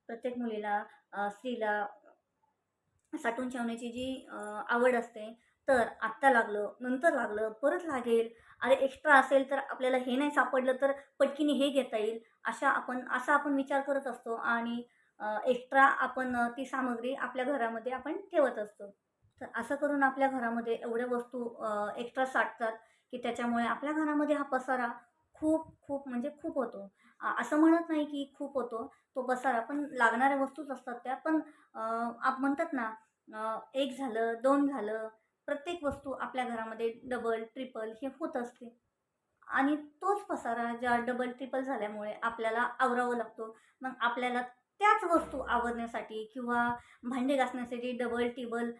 प्रत्येक मुलीला स्त्रीला साठवून ठेवण्याची जी आवड असते. तर आत्ता लागलं, नंतर लागलं, परत लागेल. अरे एक्स्ट्रा असेल तर आपल्याला हे नाही सापडलं तर पटकीने हे घेता येईल. असा आपण विचार करत असतो आणि एक्स्ट्रा आपण ती सामग्री आपल्या घरामध्ये आपण ठेवत असतो. तर असं करून आपल्या घरामध्ये एवढ्या वस्तू एक्स्ट्रा साठतात, की त्याच्यामुळे आपल्या घरामध्ये हा पसारा खूप, खूप म्हणजे खूप होतो. असं म्हणत नाही की खूप होतो तो पसारा, पण लागणाऱ्या वस्तूच असतात त्या. पण म्हणतात ना, 1 झालं, 2 झालं, प्रत्येक वस्तू आपल्या घरामध्ये डबल, ट्रिपल हे होत असते. आणि तोच पसारा ज्या डबल, ट्रिपल झाल्यामुळे आपल्याला आवरावं लागतो. मग आपल्याला त्याच वस्तू आवरण्यासाठी किंवा भांडे घासण्यासाठी डबल, टिबल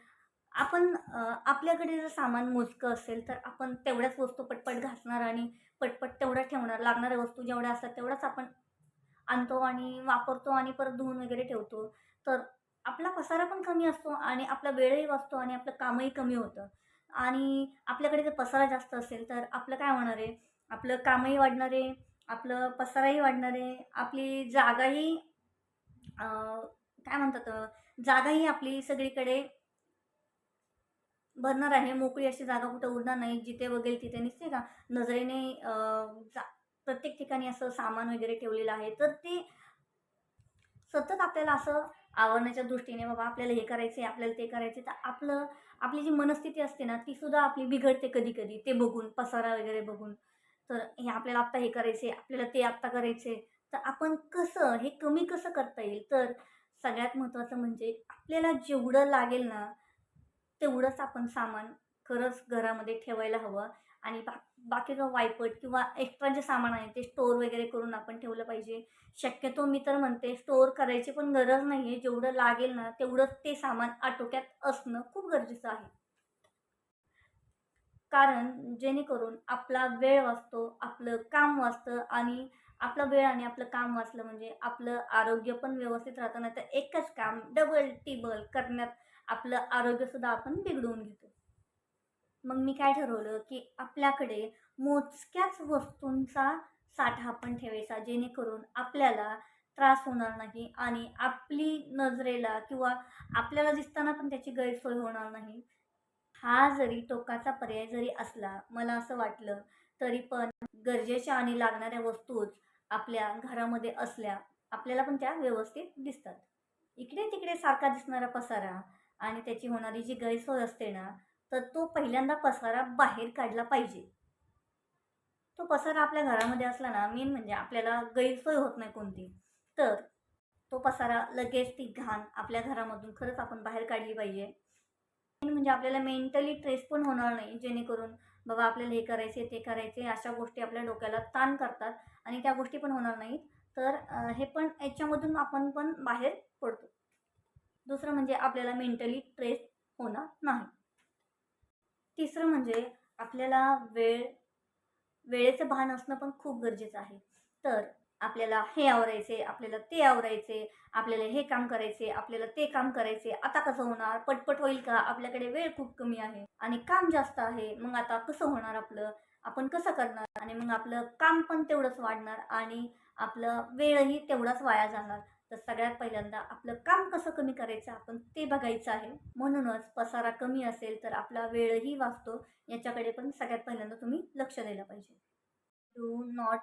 आपल्याकडे जर सामान मोजकं असेल, तर आपण तेवढ्याच वस्तू पटपट घासणार आणि पटपट तेवढ्या ठेवणार. लागणाऱ्या वस्तू जेवढ्या असतात तेवढ्याच आपण आणतो आणि वापरतो आणि परत धुवून वगैरे ठेवतो. तर आपला पसारा पण कमी असतो आणि आपला वेळही वाचतो आणि आपलं कामही कमी होतं. आणि आपल्याकडे जर पसारा जास्त असेल, तर आपलं काय होणार आहे, आपलं कामही वाढणार आहे, आपलं पसाराही वाढणार आहे, आपली जागाही काय म्हणतात जागाही आपली सगळीकडे भरणार आहे. मोकळी अशी जागा कुठे उरणार नाही. जिथे बघेल तिथे नसते का नजरेने जा प्रत्येक ठिकाणी असं सामान वगैरे ठेवलेलं आहे. तर ते सतत आपल्याला असं आवरण्याच्या दृष्टीने बाबा आपल्याला हे करायचं आहे, आपल्याला ते करायचं आहे, तर आपली जी मनस्थिती असते ना, ती सुद्धा आपली बिघडते कधी-कधी ते बघून, पसारा वगैरे बघून. तर हे आपल्याला आत्ता हे करायचं आहे, आपल्याला ते आत्ता करायचं आहे. तर आपण हे कमी कसं करता येईल? तर सगळ्यात महत्त्वाचं म्हणजे आपल्याला जेवढं लागेल ना, तेवढंच आपण सामान खरंच घरामध्ये ठेवायला हवं आणि बाकीचं वायपट किंवा एक्स्ट्रा जे सामान आहे ते स्टोअर वगैरे करून आपण ठेवलं पाहिजे. शक्यतो मी तर म्हणते स्टोअर करायची पण गरज नाही आहे. जेवढं लागेल ना, तेवढंच ते सामान आटोक्यात असणं खूप गरजेचं आहे. कारण जेणेकरून आपला वेळ वाचतो, आपलं काम वाचतं आणि आपला वेळ आणि आपलं काम वाचलं म्हणजे आपलं आरोग्य पण व्यवस्थित राहतं. नाहीतर एकच काम डबल-टिबल करण्यात आपलं आरोग्यसुद्धा आपण बिघडवून घेतो. मग मी काय ठरवलं, की आपल्याकडे मोजक्याच वस्तूंचा साठा आपण ठेवायचा, जेणेकरून आपल्याला त्रास होणार नाही आणि आपली नजरेला किंवा आपल्याला दिसताना पण त्याची गैरसोय होणार नाही. हा जरी टोकाचा पर्याय जरी असला, मला असं वाटलं, तरी पण गरजेच्या आणि लागणाऱ्या वस्तूच आपल्या घरामध्ये असल्या, आपल्याला पण त्या व्यवस्थित दिसतात. इकडे-तिकडे सारखा दिसणारा पसारा आणि त्याची होणारी जी गैरसोय असते ना, तर तो पहिल्यांदा पसारा बाहेर काढला पाहिजे. तो पसारा आपल्या घरामध्ये असला ना, मेन म्हणजे आपल्याला गैरसोय होत नाही कोणती. तर तो पसारा लगेच ती घाण आपल्या घरामधून खरंच आपण बाहेर काढली पाहिजे. मेन म्हणजे आपल्याला मेंटली ट्रेस पण होणार नाही, जेणेकरून बाबा आपल्याला हे करायचे, ते करायचे, अशा गोष्टी आपल्या डोक्याला ताण करतात आणि त्या गोष्टी पण होणार नाहीत. तर हे पण याच्यामधून आपण पण बाहेर पडतो. दुसरं म्हणजे आपल्याला मेंटली ट्रेस होणार नाही. तिसरं म्हणजे आपल्याला वेळेचं भान असणं पण खूप गरजेचं आहे. तर आपल्याला हे आवरायचे, आपल्याला ते आवरायचे, आपल्याला हे काम करायचे, आपल्याला ते काम करायचे. आता कसं होणार? पटपट होईल का? आपल्याकडे वेळ खूप कमी आहे आणि काम जास्त आहे. मग आता कसं होणार आपलं? आपण कसं करणार? आणि मग आपलं काम पण तेवढंच वाढणार आणि आपलं वेळही तेवढाच वाया जाणार. तर सगळ्यात पहिल्यांदा आपलं काम कसं कमी करायचं आपण ते बघायचं आहे. म्हणूनच पसारा कमी असेल तर आपला वेळही वाचतो. याच्याकडे पण सगळ्यात पहिल्यांदा तुम्ही लक्ष द्यायला पाहिजे. Do not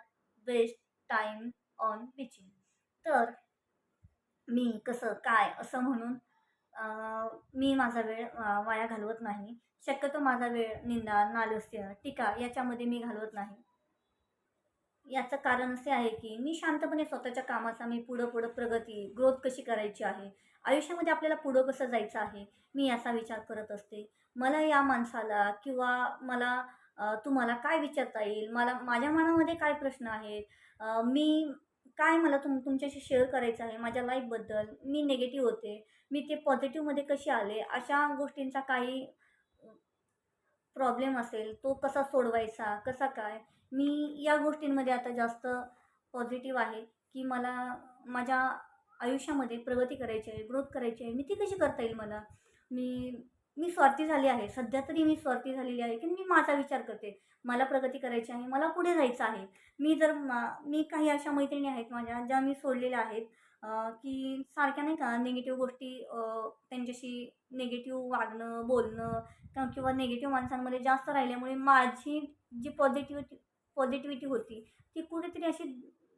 waste time on bitching. तर मी कसं काय असं म्हणून मी माझा वेळ वाया घालवत नाही. शक्यतो माझा वेळ निंदा, नालस्य, टीका याच्यामध्ये मी घालवत नाही. याचं कारण असे आहे, की मी शांतपणे स्वतःच्या कामाचा मी पुढं-पुढं प्रगती, ग्रोथ कशी करायची आहे, आयुष्यामध्ये आपल्याला पुढं कसं जायचं आहे, मी याचा विचार करत असते. मला या माणसाला किंवा मला तुम्हाला काय विचारता येईल, माझ्या मनामध्ये काय प्रश्न आहेत, मी काय मला तुमच्याशी शेअर करायचं आहे माझ्या लाईफबद्दल. मी निगेटिव्ह होते, मी ते पॉझिटिव्हमध्ये कसे आले, अशा गोष्टींचा काही प्रॉब्लेम असेल, तो कसा सोडवायचा, कसा काय? मी या गोष्टींमध्ये आता जास्त पॉझिटिव्ह आहे, की मला माझ्या आयुष्यामध्ये प्रगती करायची आहे, ग्रोथ करायची आहे. मी ती कशी करता येईल मला? मी मी स्वार्थी झाली आहे. सध्या तरी मी स्वार्थी झालेली आहे, की मी माझा विचार करते. मला प्रगती करायची आहे, मला पुढे जायचं आहे. मी काही अशा मैत्रिणी आहेत माझ्या, ज्या मी सोडलेल्या आहेत. की सारख्या नाही का निगेटिव्ह गोष्टी त्यांच्याशी निगेटिव्ह वागणं, बोलणं किंवा निगेटिव्ह माणसांमध्ये जास्त राहिल्यामुळे माझी जी पॉझिटिव्हिटी होती, ती कुठेतरी अशी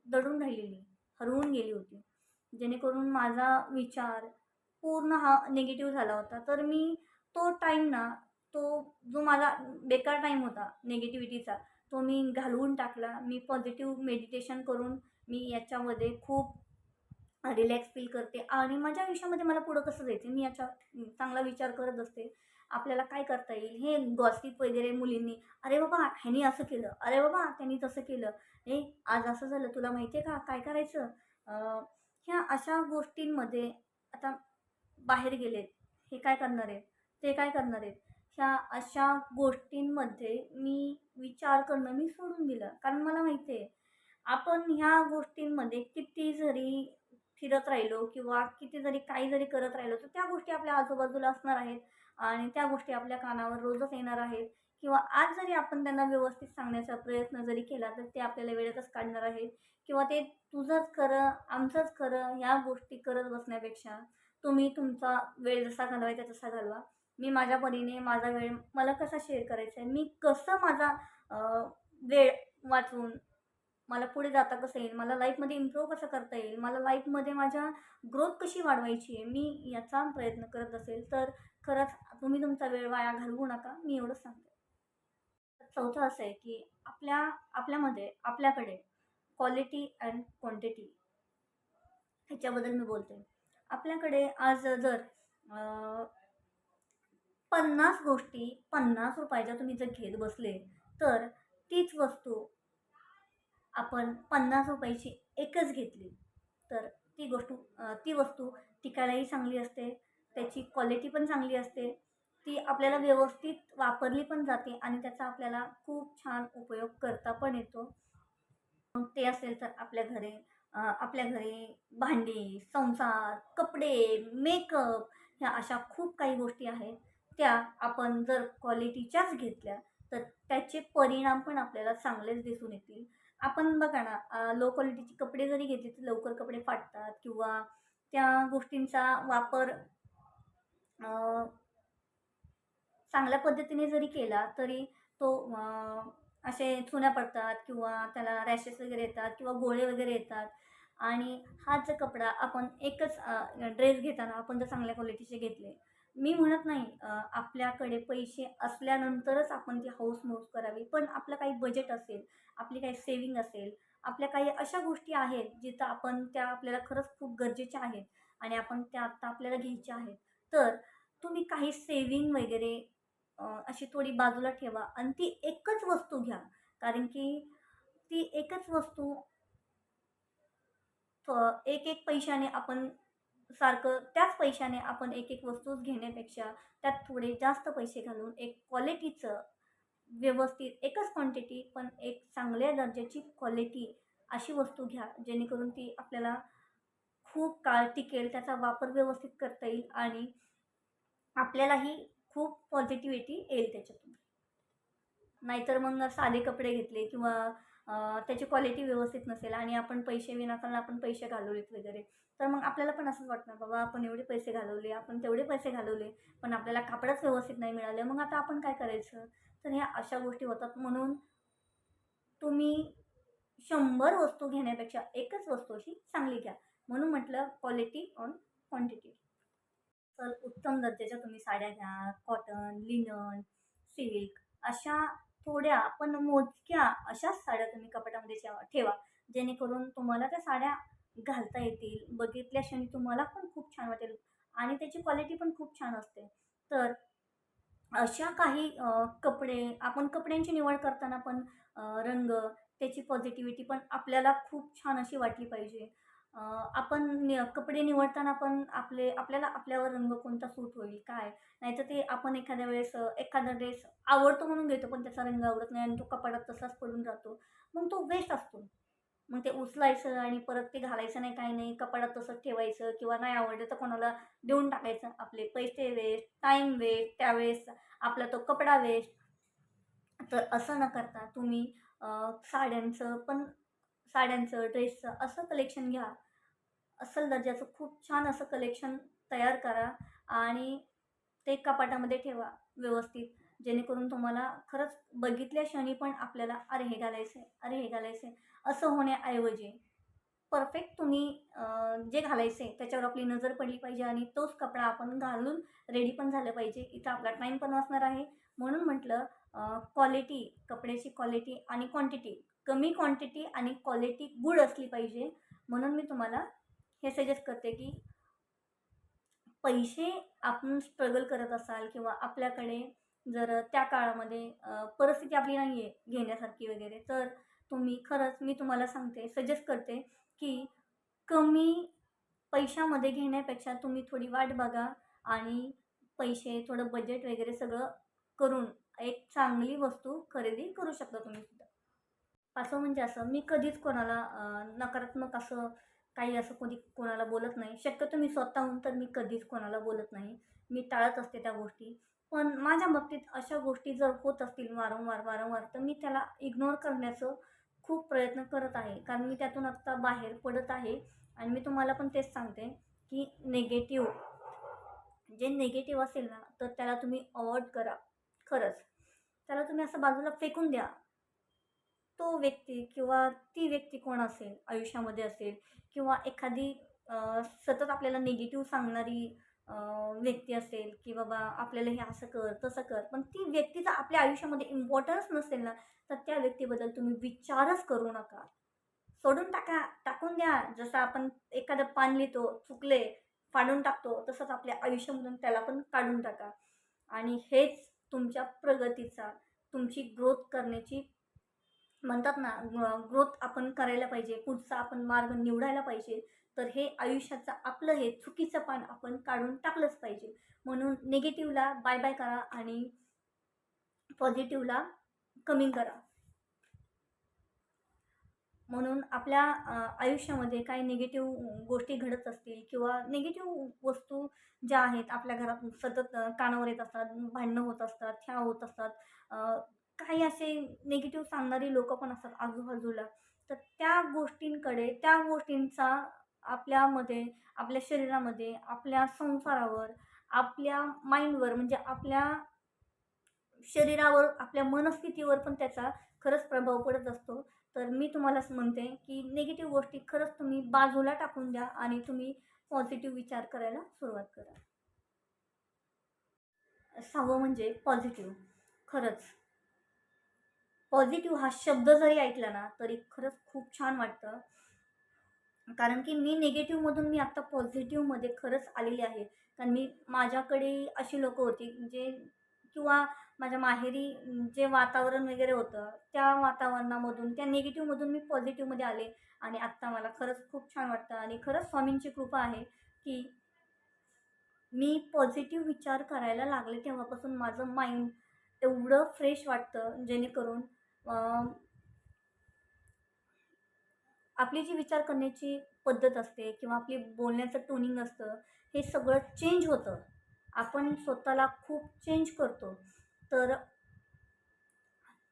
दडून राहिलेली, हरवून गेली होती. जेणेकरून माझा विचार पूर्ण हा निगेटिव्ह झाला होता. तर मी तो टाईम ना, तो जो माझा बेकार टाईम होता निगेटिव्हिटीचा, तो मी घालवून टाकला. मी पॉझिटिव्ह मेडिटेशन करून मी याच्यामध्ये खूप रिलॅक्स फील करते आणि माझ्या आयुष्यामध्ये मला पुढं कसं जायचं मी याचा चांगला विचार करत असते. आपल्याला काय करता येईल? हे गॉसिप वगैरे मुलींनी, "अरे बाबा, ह्यानी असं केलं. अरे बाबा, त्यांनी तसं केलं. ए, आज असं झालं. तुला माहिती आहे का? काय करायचं?" अ, ह्या अशा गोष्टींमध्ये आता बाहेर गेलेत, हे काय करणार आहेत? ते काय करणार आहेत? ह्या अशा गोष्टींमध्ये मी विचार करणं मी सोडून दिलं. कारण मला माहिती आहे, आपण ह्या गोष्टींमध्ये किती जरी फिरत राहिलो किंवा किती जरी काही जरी करत राहिलो, तर त्या गोष्टी आपल्या आजूबाजूला असणार आहेत आणि त्या गोष्टी आपल्या कानावर रोजच येणार आहेत किंवा आज जरी आपण त्यांना व्यवस्थित सांगण्याचा प्रयत्न जरी केला, तर ते आपल्याला वेळेतच काढणार आहेत किंवा ते तुझंच खरं, आमचंच खरं ह्या गोष्टी करत बसण्यापेक्षा तुम्ही तुमचा वेळ जसा घालवायचा तसा घालवा. मी माझ्या परीने माझा वेळ मला कसा शेअर करायचा आहे, मी कसं माझा वेळ वाचवून मला पुढे जाता कसं येईल, मला लाईफमध्ये इम्प्रूव्ह कसं करता येईल, मला लाईफमध्ये माझ्या ग्रोथ कशी वाढवायची आहे, मी याचा प्रयत्न करत असेल, तर खरंच तुम्ही तुमचा वेळ वाया घालवू नका. मी एवढंच सांगते. चौथं असं आहे, की आपल्याकडे क्वालिटी अँड क्वांटिटी ह्याच्याबद्दल मी बोलते. आपल्याकडे आज जर अ, 50 गोष्टी ₹50च्या तुम्ही जर घेत बसले, तर तीच वस्तू आपण ₹50ची एकच घेतली, तर ती वस्तू टिकायलाही चांगली असते, त्याची क्वालिटी पण चांगली असते, ती आपल्याला व्यवस्थित वापरली पण जाते आणि त्याचा आपल्याला खूप छान उपयोग करता पण येतो. मग ते असेल तर आपल्या घरी भांडी, संसार, कपडे, मेकअप ह्या अशा खूप काही गोष्टी आहेत. त्या आपण जर क्वालिटीच्याच घेतल्या, तर त्याचे परिणाम पण आपल्याला चांगलेच दिसून येतील. आपण बघा ना, लो क्वालिटीचे कपडे जरी घेतले, तर लवकर कपडे फाटतात किंवा त्या गोष्टींचा वापर अ, चांगल्या पद्धतीने जरी केला तरी तो असे चुन्या पडतात किंवा त्याला रॅशेस वगैरे येतात किंवा गोळे वगैरे येतात आणि हाच जर कपडा आपण एकच ड्रेस घेताना आपण जर चांगल्या क्वालिटीचे घेतले, मी म्हणत नाही आपल्याकडे पैसे असल्यानंतरच आपण ती हौस-मौज करावी. पण आपलं काही बजेट असेल, आपली काही सेव्हिंग असेल, आपल्या काही अशा गोष्टी आहेत जिथं आपण त्या आपल्याला खरंच खूप गरजेच्या आहेत आणि आपण त्या आत्ता आपल्याला घ्यायच्या आहेत. तर तुम्ही काही सेव्हिंग वगैरे अशी थोडी बाजूला ठेवा आणि ती एकच वस्तू घ्या. कारण की ती एकच वस्तू एक-एक पैशाने आपण सारखं त्याच पैशाने आपण एक-एक वस्तूच घेण्यापेक्षा त्यात थोडे जास्त पैसे घालून एक क्वालिटीचं व्यवस्थित एकच क्वांटिटी पण एक चांगल्या दर्जाची क्वालिटी अशी वस्तू घ्या, जेणेकरून ती आपल्याला खूप काळ टिकेल, त्याचा वापर व्यवस्थित करता येईल आणि आपल्यालाही खूप पॉझिटिव्हिटी येईल त्याच्यातून. नाहीतर मग साधे कपडे घेतले किंवा त्याची क्वालिटी व्यवस्थित नसेल आणि आपण पैसे विनाकारण आपण पैसे घालवलेत वगैरे, तर मग आपल्याला पण असंच वाटणार, बाबा आपण एवढे पैसे घालवले, आपण तेवढे पैसे घालवले, पण आपल्याला कापडच व्यवस्थित नाही मिळालं. मग आता आपण काय करायचं? तर ह्या अशा गोष्टी होतात. म्हणून तुम्ही 100 वस्तू घेण्यापेक्षा एकच वस्तू अशी चांगली घ्या. म्हणून म्हटलं क्वालिटी ऑन क्वांटिटी. तर उत्तम दर्जाच्या तुम्ही साड्या घ्या, कॉटन, लिनन, सिल्क अशा थोड्या पण मोजक्या अशाच साड्या तुम्ही कपाटामध्ये ठेवा. जेणेकरून तुम्हाला त्या साड्या घालता येतील. बघितल्या क्षणी तुम्हाला पण खूप छान वाटेल आणि त्याची क्वालिटी पण खूप छान असते. तर अशा काही आपण कपड्यांची निवड करताना पण रंग, त्याची पॉझिटिव्हिटी पण आपल्याला खूप छान अशी वाटली पाहिजे. अ, आपण कपडे निवडताना पण आपल्याला आपल्यावर रंग कोणता सूट होईल, काय? नाहीतर ते आपण एखाद्या वेळेस एखादा ड्रेस आवडतो म्हणून घेतो, पण त्याचा रंग आवडत नाही आणि तो कपाटात तसाच पडून राहतो. मग तो वेस्ट असतो. मग ते उचलायचं आणि परत ते घालायचं नाही, काही नाही. कपाटात तसंच ठेवायचं किंवा नाही आवडलं तर कोणाला देऊन टाकायचं. आपले पैसे वेस्ट, टाईम वेस्ट, त्यावेळेस आपला तो कपडा वेस्ट. तर असं न करता तुम्ही साड्यांचं, ड्रेसचं असं कलेक्शन घ्या अस्सल दर्जाचं खूप छान असं कलेक्शन तयार करा आणि ते कपाटामध्ये ठेवा व्यवस्थित. जेणेकरून तुम्हाला खरंच बघितल्या क्षणी पण आपल्याला अरे हे घालायचं आहे, अरे हे घालायचं आहे, असं होण्याऐवजी परफेक्ट तुम्ही जे घालायचं आहे त्याच्यावर आपली नजर पडली पाहिजे आणि तोच कपडा आपण घालून रेडी पण झालं पाहिजे. इथं आपला टाईम पण वाचणार आहे. म्हणून म्हटलं क्वालिटी, कपड्याची क्वालिटी आणि क्वांटिटी, कमी क्वांटिटी आणि क्वालिटी गुड असली पाहिजे. म्हणून मी तुम्हाला हे सजेस्ट करते की पैसे आपण स्ट्रगल करत असाल किंवा आपल्याकडे जर त्या काळामध्ये परिस्थिती आपली नाही आहे घेण्यासारखी वगैरे, तर तुम्ही खरंच मी तुम्हाला सांगते, सजेस्ट करते की कमी पैशामध्ये घेण्यापेक्षा तुम्ही थोडी वाट बघा आणि पैसे थोडं बजेट वगैरे सगळं करून एक चांगली वस्तू खरेदी करू शकता तुम्ही सुद्धा. असं म्हणजे असं मी कधीच कोणाला नकारात्मक असं काही असं कधी कोणाला बोलत नाही. शक्यतो मी स्वतःहून तर मी कधीच कोणाला बोलत नाही. मी टाळत असते त्या गोष्टी. पण माझ्या बाबतीत अशा गोष्टी जर होत असतील वारंवार, तर मी त्याला इग्नोर करण्याचं खूप प्रयत्न करत आहे. कारण मी त्यातून आत्ता बाहेर पडत आहे आणि मी तुम्हाला पण तेच सांगते, की जे निगेटिव्ह असेल ना, तर त्याला तुम्ही अव्हॉइड करा. खरंच. त्याला तुम्ही असं बाजूला फेकून द्या. तो व्यक्ती किंवा ती व्यक्ती कोण असेल, आयुष्यामध्ये असेल किंवा एखादी सतत आपल्याला निगेटिव्ह सांगणारी व्यक्ती असेल, की बाबा आपल्याला हे असं कर, तसं कर. पण ती व्यक्तीचा आपल्या आयुष्यामध्ये इम्पॉर्टन्स नसेल ना, तर त्या व्यक्तीबद्दल तुम्ही विचारच करू नका. सोडून टाका, टाकून द्या. जसं आपण एखादं पान लिहितो, चुकले, फाडून टाकतो, तसंच आपल्या आयुष्यामधून त्याला पण काढून टाका. आणि हेच तुमच्या प्रगतीचा, तुमची ग्रोथ करण्याची म्हणतात ना, ग्रोथ आपण करायला पाहिजे, पुढचा आपण मार्ग निवडायला पाहिजे. तर हे आयुष्याचं आपलं हे चुकीचं पान आपण काढून टाकलंच पाहिजे. म्हणून निगेटिव्हला बाय बाय करा आणि पॉझिटिव्हला कमी करा. म्हणून आपल्या आयुष्यामध्ये काही निगेटिव्ह गोष्टी घडत असतील किंवा निगेटिव्ह वस्तू ज्या आहेत आपल्या घरात सतत कानावर येत असतात, भांडणं होत असतात, ह्या होत असतात. काही असे निगेटिव्ह सांगणारी लोकं पण असतात आजूबाजूला. तर त्या गोष्टींकडे, त्या गोष्टींचा आपल्यामध्ये, आपल्या शरीरामध्ये, आपल्या संसारावर, आपल्या माइंडवर म्हणजे आपल्या शरीरावर, आपल्या मनस्थितीवर पण त्याचा खरंच प्रभाव पडत असतो. तर मी तुम्हाला असं म्हणते, की निगेटिव्ह गोष्टी खरंच तुम्ही बाजूला टाकून द्या आणि तुम्ही पॉझिटिव्ह विचार करायला सुरुवात करा. 6वं म्हणजे पॉझिटिव्ह. खरंच पॉझिटिव्ह हा शब्द जरी ऐकला ना, तरी खरंच खूप छान वाटतं. कारण की मी निगेटिव्हमधून मी आत्ता पॉझिटिव्हमध्ये खरंच आलेली आहे. कारण माझ्याकडे अशी लोकं होती जे किंवा माझ्या माहेरी जे वातावरण वगैरे होतं, त्या वातावरणामधून, त्या निगेटिव्हमधून मी पॉझिटिव्हमध्ये आले आणि आत्ता मला खरंच खूप छान वाटतं आणि खरंच स्वामींची कृपा आहे, की मी पॉझिटिव्ह विचार करायला लागले तेव्हापासून माझं माइंड एवढं फ्रेश वाटतं, जेणेकरून आपली जी विचार करण्याची पद्धत असते किंवा आपली बोलण्याचं टोनिंग असतं, हे सगळं चेंज होतं. आपण स्वतःला खूप चेंज करतो. तर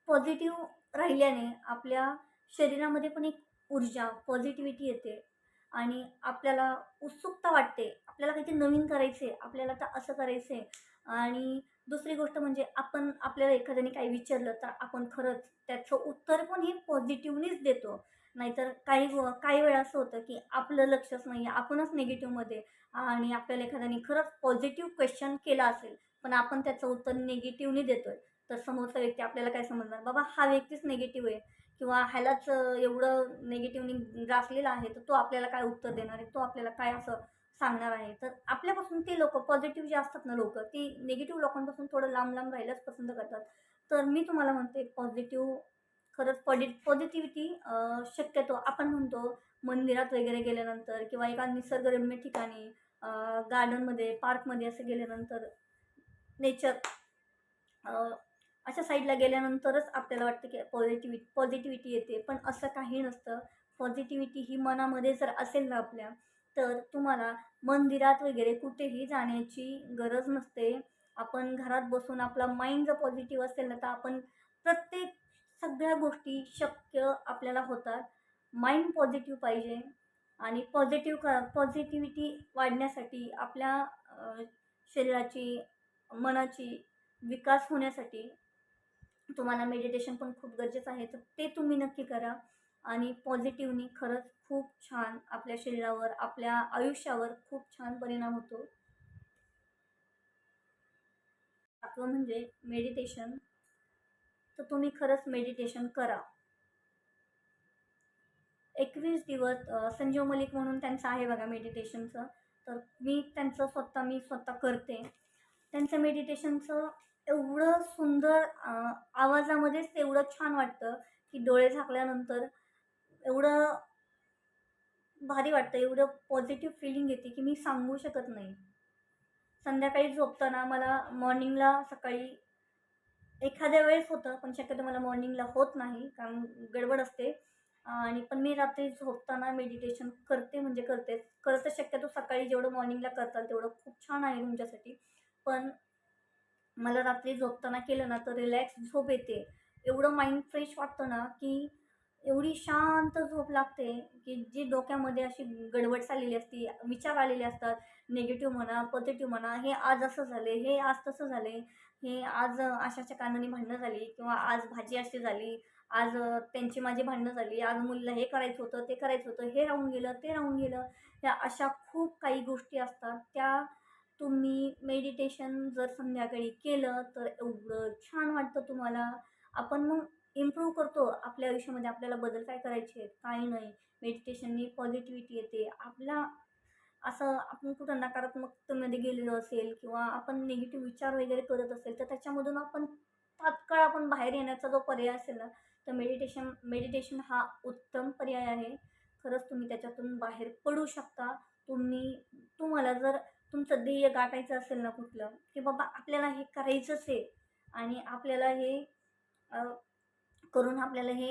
पॉझिटिव्ह राहिल्याने आपल्या शरीरामध्ये पण एक ऊर्जा, पॉझिटिव्हिटी येते आणि आपल्याला उत्सुकता वाटते. आपल्याला काहीतरी नवीन करायचं आहे, आपल्याला आता असं करायचं आहे. आणि दुसरी गोष्ट म्हणजे आपल्याला एखाद्याने काही विचारलं, तर आपण खरंच त्याचं उत्तर पण हे पॉझिटिव्हनीच देतो. नाहीतर काही वेळा असं होतं, की आपलं लक्षच नाही आहे, आपणच निगेटिव्हमध्ये आणि आपल्याला एखाद्याने खरंच पॉझिटिव्ह क्वेश्चन केला असेल, पण आपण त्याचं उत्तर निगेटिव्हनी देतोय. तर समोरचा व्यक्ती आपल्याला काय समजणार, बाबा हा व्यक्तीच निगेटिव्ह आहे किंवा ह्यालाच एवढं निगेटिव्हनी ग्रासलेलं आहे, तर तो आपल्याला काय उत्तर देणार आहे, तो आपल्याला काय असं सांगणार आहे. तर आपल्यापासून ते लोकं पॉझिटिव्ह जे असतात ना लोकं, ती निगेटिव्ह लोकांपासून थोडं लांब राहायलाच पसंत करतात. तर मी तुम्हाला म्हणते पॉझिटिव्ह खरंच पॉझिटिव्हिटी शक्यतो आपण म्हणतो मंदिरात वगैरे गेल्यानंतर किंवा एका निसर्गरम्य ठिकाणी गार्डनमध्ये, पार्कमध्ये असं गेल्यानंतर नेचर अशा साईडला गेल्यानंतरच आपल्याला वाटतं की पॉझिटिव्हिटी येते. पण असं काही नसतं. पॉझिटिव्हिटी ही मनामध्ये जर असेल ना आपल्या, तर तुम्हाला मंदिरात वगैरे कुठेही जाण्याची गरज नसते. आपण घरात बसून आपला माइंड जर पॉझिटिव्ह असेल ना, तर आपण सगळ्या गोष्टी शक्य आपल्याला होतात. माइंड पॉझिटिव्ह पाहिजे. आणि पॉझिटिव्हिटी वाढण्यासाठी आपल्या शरीराची, मनाची विकास होण्यासाठी तुम्हाला मेडिटेशन पण खूप गरजेचं आहे. तर ते तुम्ही नक्की करा आणि पॉझिटिव्हनी खरंच खूप छान आपल्या शरीरावर, आपल्या आयुष्यावर खूप छान परिणाम होतो. 7वं म्हणजे मेडिटेशन. तर तुम्ही खरंच मेडिटेशन करा. 21 दिवस संजीव मलिक म्हणून त्यांचं आहे बघा मेडिटेशनचं. तर मी स्वतः करते. त्यांचं मेडिटेशनचं एवढं सुंदर आवाजामध्येच एवढं छान वाटतं, की डोळे झाकल्यानंतर एवढं भारी वाटतं, एवढं पॉझिटिव्ह फीलिंग येते, की मी सांगू शकत नाही. संध्याकाळी झोपताना मला मॉर्निंगला सकाळी एखाद्या वेळेस होतं, पण शक्यतो मला मॉर्निंगला होत नाही, कारण गडबड असते. आणि पण मी रात्री झोपताना मेडिटेशन करते म्हणजे करतेच. खरं तर शक्यतो सकाळी जेवढं मॉर्निंगला करताल तेवढं खूप छान आहे तुमच्यासाठी. पण मला रात्री झोपताना केलं ना, तर रिलॅक्स झोप येते. एवढं माइंड फ्रेश वाटतं ना, की एवढी शांत झोप लागते, की जी डोक्यामध्ये अशी गडबड चाललेली असते, विचार आलेले असतात, निगेटिव्ह म्हणा, पॉझिटिव्ह म्हणा, हे आज असं झाले, हे आज तसं झाले, हे आज अशाच्या कारणाने भांडणं झाली किंवा आज भाजी अशी झाली, आज त्यांची माझी भांडणं झाली, आज मुलीला हे करायचं होतं, ते करायचं होतं, हे राहून गेलं, ते राहून गेलं. ह्या अशा खूप काही गोष्टी असतात, त्या तुम्ही मेडिटेशन जर संध्याकाळी केलं तर एवढं छान वाटतं तुम्हाला. आपण मग इम्प्रूव्ह करतो आपल्या आयुष्यामध्ये. आपल्याला बदल काय करायचे आहेत, काही नाही. मेडिटेशननी पॉझिटिव्हिटी येते. असं आपण कुठं नकारात्मकतेमध्ये गेलेलो असेल किंवा आपण निगेटिव्ह विचार वगैरे करत असेल, तर त्याच्यामधून तात्काळ आपण बाहेर येण्याचा जो पर्याय असेल ना, तर मेडिटेशन हा उत्तम पर्याय आहे. खरंच तुम्ही त्याच्यातून बाहेर पडू शकता. तुम्हाला जर तुमचं ध्येय गाठायचं असेल ना कुठलं, की बाबा आपल्याला हे करायचंच आहे आणि आपल्याला हे अ, करून आपल्याला हे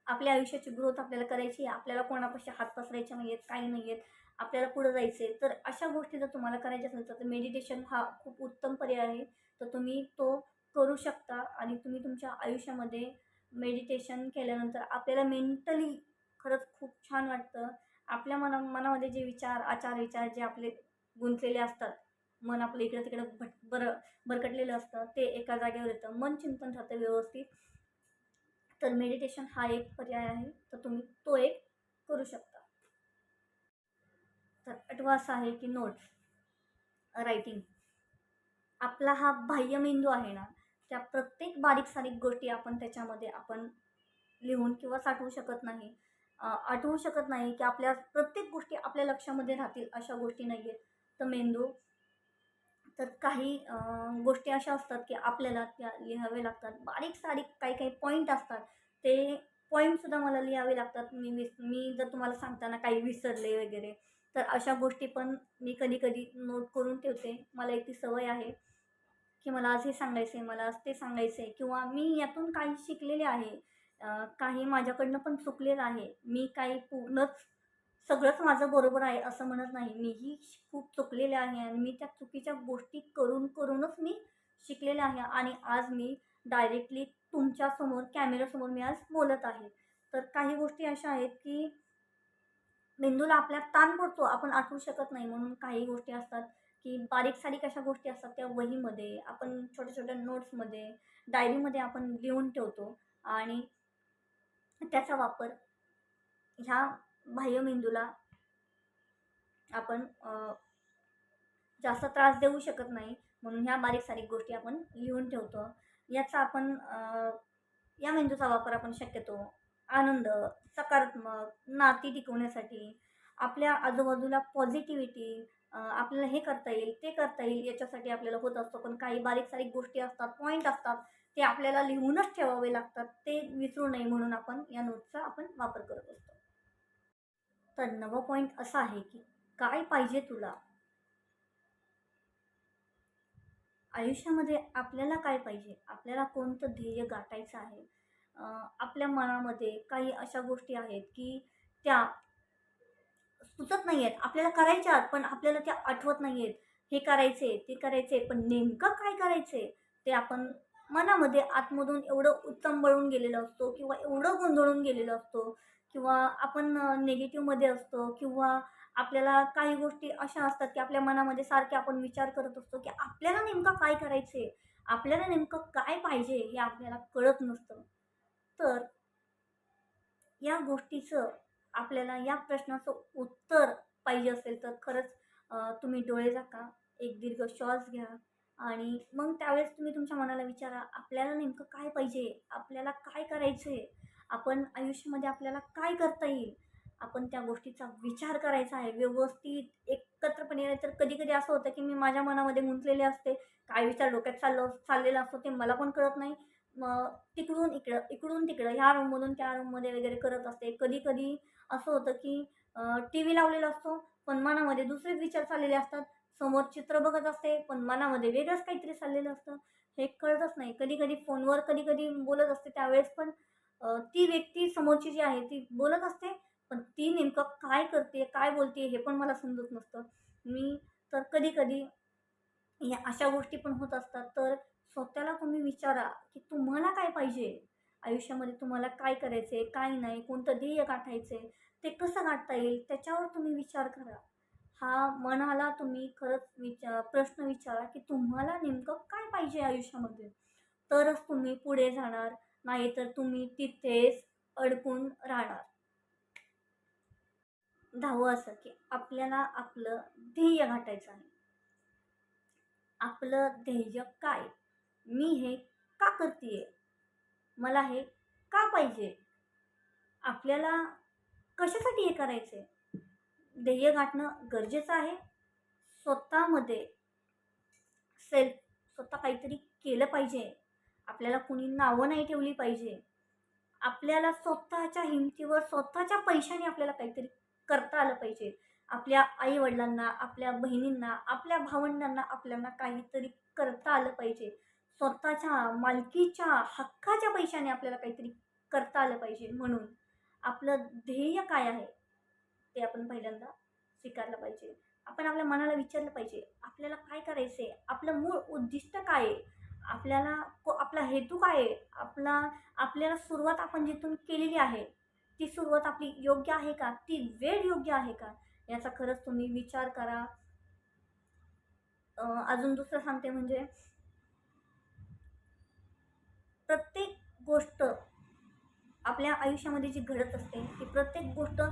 आपल्या आयुष्याची ग्रोथ आपल्याला करायची आहे. आपल्याला कोणापाशी हात पसरायचे नाही आहेत, काही नाही आहेत. आपल्याला पुढं जायचं आहे. तर अशा गोष्टी जर तुम्हाला करायच्या असेल, तर मेडिटेशन हा खूप उत्तम पर्याय आहे. तर तुम्ही तो करू शकता आणि तुम्ही तुमच्या आयुष्यामध्ये मेडिटेशन केल्यानंतर आपल्याला मेंटली खरंच खूप छान वाटतं. आपल्या मनामध्ये जे विचार, आचार-विचार जे आपले गुंतलेले असतात, मन आपलं इकडं-तिकडं भरकटलेलं असतं, ते एका जागेवर येतं. मन चिंतन राहतं व्यवस्थित. तर मेडिटेशन हा एक पर्याय आहे. तर तुम्ही तो एक करू शकता. तर 8वा असा आहे की नोट्स रायटिंग. आपला हा बाह्यमेंदू आहे ना, त्या प्रत्येक बारीक-सारीक गोष्टी आपण लिहून किंवा साठवू शकत नाही. आठवू शकत नाही, की आपल्या प्रत्येक गोष्टी आपल्या लक्षामध्ये राहतील अशा गोष्टी नाही आहेत. तर तर काही गोष्टी अशा असतात, की आपल्याला त्या लिहाव्या लागतात. बारीक-सारीक काही-काही पॉईंट असतात. ते पॉईंटसुद्धा मला लिहावे लागतात. मी जर तुम्हाला सांगताना काही विसरले वगैरे, तर अशा गोष्टी पण मी कधी-कधी नोट करून ठेवते. मला एक ती सवय आहे, की मला आज हे सांगायचं आहे, मला आज ते सांगायचं आहे किंवा मी यातून काही शिकलेले आहे. काही माझ्याकडनं पण चुकलेलं आहे. मी काही सगळंच माझं बरोबर आहे असं म्हणत नाही. मीही खूप चुकलेले आहे आणि मी त्या चुकीच्या गोष्टी करूनच मी शिकलेले आहे आणि आज मी डायरेक्टली तुमच्यासमोर कॅमेऱ्यासमोर मी आज बोलत आहे. तर काही गोष्टी अशा आहेत, की मेंदूला आपल्या ताण पडतो, आपण आठवू शकत नाही. म्हणून काही गोष्टी असतात, की बारीक-सारीक अशा गोष्टी असतात त्या वहीमध्ये, आपण छोट्या-छोट्या नोट्समध्ये, डायरीमध्ये आपण लिहून ठेवतो आणि त्याचा वापर ह्या बाह्यमेंदूला आपण जास्त त्रास देऊ शकत नाही. म्हणून ह्या बारीक-सारीक गोष्टी आपण लिहून ठेवतो. याचा आपण या मेंदूचा वापर आपण शक्यतो आनंद, सकारात्मक नाती टिकवण्यासाठी, आपल्या आजूबाजूला पॉझिटिव्हिटी, आपल्याला हे करता येईल, ते करता येईल याच्यासाठी आपल्याला होत असतो. पण काही बारीक-सारीक गोष्टी असतात, पॉईंट असतात, ते आपल्याला लिहूनच ठेवावे लागतात. ते विसरू नये म्हणून आपण या नोट्सचा वापर करत असतो. तर 9वा पॉईंट असा आहे, की काय पाहिजे तुला? आयुष्यामध्ये आपल्याला काय पाहिजे? आपल्याला कोणतं ध्येय गाठायचं आहे? आपल्या मनामध्ये काही अशा गोष्टी आहेत, की त्या सुचत नाही आहेत. आपल्याला करायच्या आहेत, पण आपल्याला त्या आठवत नाही आहेत. हे करायचे, ते करायचे, पण नेमकं काय करायचे? ते आपण मनामध्ये आतमधून एवढं उचंबळून गेलेलो असतो किंवा एवढं गोंधळून गेलेलो असतो, किंवा आपण निगेटिव्हमध्ये असतो किंवा आपल्याला काही गोष्टी अशा असतात की आपल्या मनामध्ये सारखे आपण विचार करत असतो की आपल्याला नेमकं काय करायचं आहे, आपल्याला नेमकं काय पाहिजे हे आपल्याला कळत नसतं. तर या गोष्टीचं आपल्याला या प्रश्नाचं उत्तर पाहिजे असेल तर खरंच तुम्ही डोळे झाका, एक दीर्घ श्वास घ्या आणि मग त्यावेळेस तुम्ही तुमच्या मनाला विचारा, आपल्याला नेमकं काय पाहिजे? आपल्याला काय करायचं आहे? आपण आयुष्यामध्ये आपल्याला काय करता येईल? आपण त्या गोष्टीचा विचार करायचा आहे व्यवस्थित एकत्रपणे. नाहीतर कधी-कधी असं होतं, की मी माझ्या मनामध्ये गुंतलेले असते. काय विचार डोक्यात चाललेला असतो ते मला पण कळत नाही. मग तिकडून इकडं, इकडून तिकडं, ह्या रूममधून त्या रूममध्ये वगैरे करत असते. कधी-कधी असं होतं, की टीव्ही लावलेला असतो, पण मनामध्ये दुसरेच विचार चाललेले असतात. समोर चित्र बघत असते, पण मनामध्ये वेगळंच काहीतरी चाललेलं असतं. हे कळतच नाही. कधी-कधी फोनवर कधी-कधी बोलत असते, त्यावेळेस पण ती व्यक्ती समोरची जी आहे ती बोलत असते, पण ती नेमकं काय करते, काय बोलते हे पण मला समजत नसतं. मी तर कधी-कधी या अशा गोष्टी पण होत असतात. तर स्वतःला तुम्ही विचारा, की तुम्हाला काय पाहिजे? आयुष्यामध्ये तुम्हाला काय करायचंय, काय नाही, कोणतं ध्येय गाठायचंय, ते कसं गाठता येईल त्याच्यावर तुम्ही विचार करा. हा मनाला तुम्ही खरंच प्रश्न विचारा, की तुम्हाला नेमकं काय पाहिजे आयुष्यामध्ये? तरच तुम्ही पुढे जाणार, नाहीतर तुम्ही तिथेच अडकून राहणार. 10वं असं, की आपल्याला आपलं ध्येय गाठायचं आहे. आपलं ध्येय काय? मी हे का करतीये? मला हे का पाहिजे? आपल्याला कशासाठी हे करायचंय? ध्येय गाठणं गरजेचं आहे. स्वतःमध्ये सेल्फ स्वतः काहीतरी केलं पाहिजे. आपल्याला कुणी नावं नाही ठेवली पाहिजे. आपल्याला स्वतःच्या हिमतीवर, स्वतःच्या पैशाने आपल्याला काहीतरी करता आलं पाहिजे. आपल्या आई-वडिलांना, आपल्या बहिणींना, आपल्या भावंडांना आपल्याला काहीतरी करता आलं पाहिजे. स्वतःच्या मालकीच्या, हक्काच्या पैशाने आपल्याला काहीतरी करता आलं पाहिजे. म्हणून आपलं ध्येय काय आहे, ते आपण पहिल्यांदा स्वीकारलं पाहिजे. आपण आपल्या मनाला विचारलं पाहिजे, आपल्याला काय करायचंय? आपलं मूळ उद्दिष्ट काय आहे? आपल्याला आपला हेतू काय आहे? आपल्याला सुरुवात आपण जिथून केलेली आहे, ती सुरुवात आपली योग्य आहे का? ती वेळ योग्य आहे का? याचा खरंच तुम्ही विचार करा. अजून दुसरं सांगते म्हणजे प्रत्येक गोष्ट आपल्या आयुष्यामध्ये जी घडत असते, ती प्रत्येक गोष्ट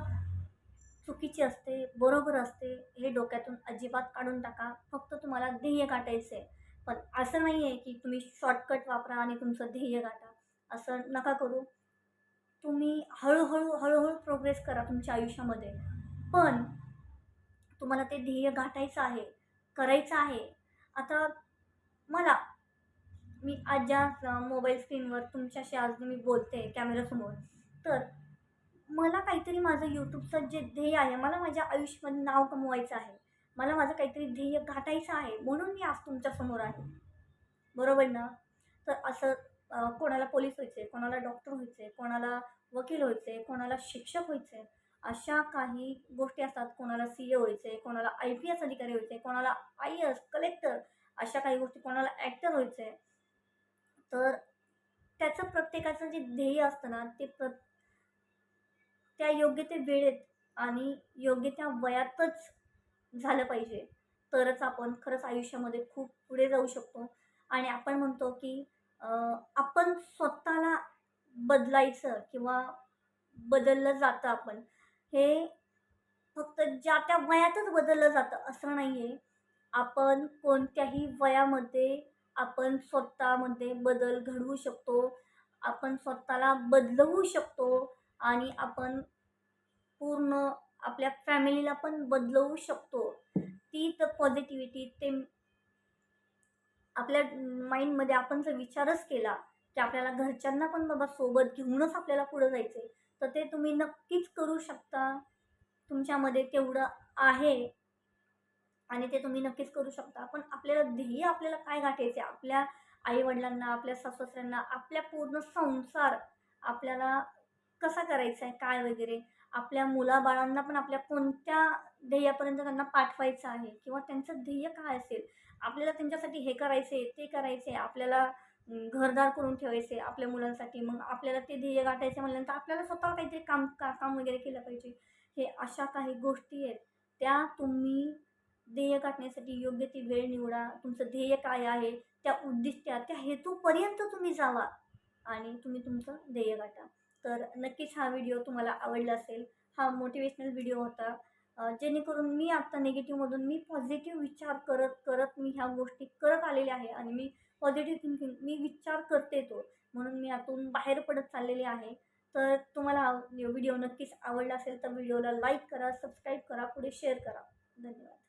चुकीची असते, बरोबर असते, हे डोक्यातून अजिबात काढून टाका. फक्त तुम्हाला ध्येय गाठायचं आहे. पण असं नाही आहे, की तुम्ही शॉर्टकट वापरा आणि तुमचं ध्येय गाठा. असं नका करू. तुम्ही हळू-हळू प्रोग्रेस करा तुमच्या आयुष्यामध्ये. पण तुम्हाला ते ध्येय गाठायचं आहे, करायचं आहे. आता मला मी आज ज्या मोबाईल स्क्रीनवर तुमच्याशी आज मी बोलते कॅमेऱ्यासमोर, तर मला काहीतरी माझं YouTubeचं जे ध्येय आहे, मला माझ्या आयुष्यामध्ये नाव कमवायचं आहे. मला माझं काहीतरी ध्येय गाठायचं आहे, म्हणून मी आज तुमच्यासमोर आहे. बरोबर ना? तर असं कोणाला पोलीस व्हायचं आहे, कोणाला डॉक्टर व्हायचं आहे, कोणाला वकील व्हायचं आहे, कोणाला शिक्षक व्हायचं आहे. अशा काही गोष्टी असतात. कोणाला CA व्हायचं आहे, कोणाला IPS अधिकारी व्हायचं आहे, कोणाला IAS, कलेक्टर अशा काही गोष्टी, कोणाला ॲक्टर व्हायचं आहे. तर त्याचं प्रत्येकाचं जे ध्येय असतं ना, ते त्या योग्य ते वेळेत आणि योग्य त्या वयातच झालं पाहिजे. तरच आपण खरंच आयुष्यामध्ये खूप पुढे जाऊ शकतो. आणि आपण म्हणतो, की आपण स्वतःला बदलायचं किंवा बदललं जातं आपण. हे फक्त ज्या त्या वयातच बदललं जातं असं नाही आहे. आपण कोणत्याही वयामध्ये आपण स्वतःमध्ये बदल घडवू शकतो. आपण स्वतःला बदलवू शकतो आणि आपण पूर्ण आपल्या फॅमिलीला पण बदलवू शकतो. ती तर पॉझिटिव्हिटी ते आपल्या माइंडमध्ये आपण जर विचारच केला, की आपल्याला घरच्यांना पण बाबा सोबत घेऊनच आपल्याला पुढं जायचं आहे, तर ते तुम्ही नक्कीच करू शकता. तुमच्यामध्ये तेवढं आहे आणि ते तुम्ही नक्कीच करू शकता. पण आपल्याला ध्येय आपल्याला काय गाठायचं आहे? आपल्या आई-वडिलांना, आपल्या सासू-सासऱ्यांना, आपल्या पूर्ण संसार आपल्याला कसा करायचा आहे, काय वगैरे. आपल्या मुलाबाळांना पण आपल्या कोणत्या ध्येयापर्यंत त्यांना पाठवायचं आहे किंवा त्यांचं ध्येय काय असेल. आपल्याला त्यांच्यासाठी हे करायचं आहे, ते करायचं आहे. आपल्याला घरदार करून ठेवायचे आपल्या मुलांसाठी. मग आपल्याला ते ध्येय गाठायचे म्हणल्यानंतर आपल्याला स्वतः काहीतरी काम वगैरे केलं पाहिजे. हे अशा काही गोष्टी आहेत, त्या तुम्ही ध्येय गाठण्यासाठी योग्य ती वेळ निवडा. तुमचं ध्येय काय आहे, त्या उद्दिष्टात, त्या हेतूपर्यंत तुम्ही जावा आणि तुम्ही तुमचं ध्येय गाठा. तर नक्कीच हा व्हिडिओ तुम्हाला आवडला असेल. हा मोटिवेशनल व्हिडिओ होता. जेणेकरून मी आता निगेटिव्हमधून मी पॉझिटिव्ह विचार करत करत मी ह्या गोष्टी करत आलेल्या आहे आणि मी पॉझिटिव्ह थिंकिंग मी विचार करते तो, म्हणून मी यातून बाहेर पडत चाललेले आहे. तर तुम्हाला हा व्हिडिओ नक्कीच आवडला असेल तर व्हिडिओला लाईक करा, सबस्क्राईब करा, पुढे शेअर करा. धन्यवाद.